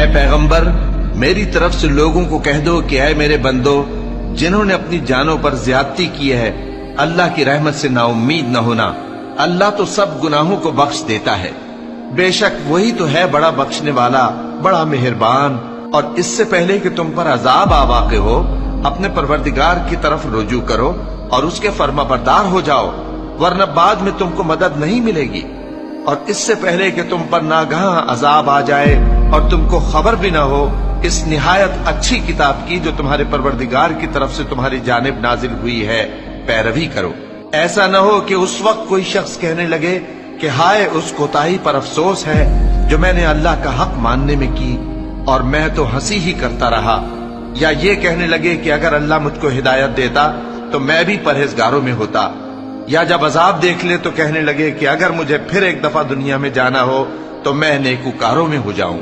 اے پیغمبر میری طرف سے لوگوں کو کہہ دو کہ اے میرے بندو جنہوں نے اپنی جانوں پر زیادتی کی ہے اللہ کی رحمت سے نا امید نہ ہونا، اللہ تو سب گناہوں کو بخش دیتا ہے، بے شک وہی تو ہے بڑا بخشنے والا بڑا مہربان۔ اور اس سے پہلے کہ تم پر عذاب آ واقع ہو اپنے پروردگار کی طرف رجوع کرو اور اس کے فرما بردار ہو جاؤ، ورنہ بعد میں تم کو مدد نہیں ملے گی۔ اور اس سے پہلے کہ تم پر ناگہاں عذاب آ جائے اور تم کو خبر بھی نہ ہو اس نہایت اچھی کتاب کی جو تمہارے پروردگار کی طرف سے تمہاری جانب نازل ہوئی ہے پیروی کرو۔ ایسا نہ ہو کہ اس وقت کوئی شخص کہنے لگے کہ ہائے اس کوتاہی پر افسوس ہے جو میں نے اللہ کا حق ماننے میں کی اور میں تو ہنسی ہی کرتا رہا، یا یہ کہنے لگے کہ اگر اللہ مجھ کو ہدایت دیتا تو میں بھی پرہیزگاروں میں ہوتا، یا جب عذاب دیکھ لے تو کہنے لگے کہ اگر مجھے پھر ایک دفعہ دنیا میں جانا ہو تو میں نیکوکاروں میں ہو جاؤں۔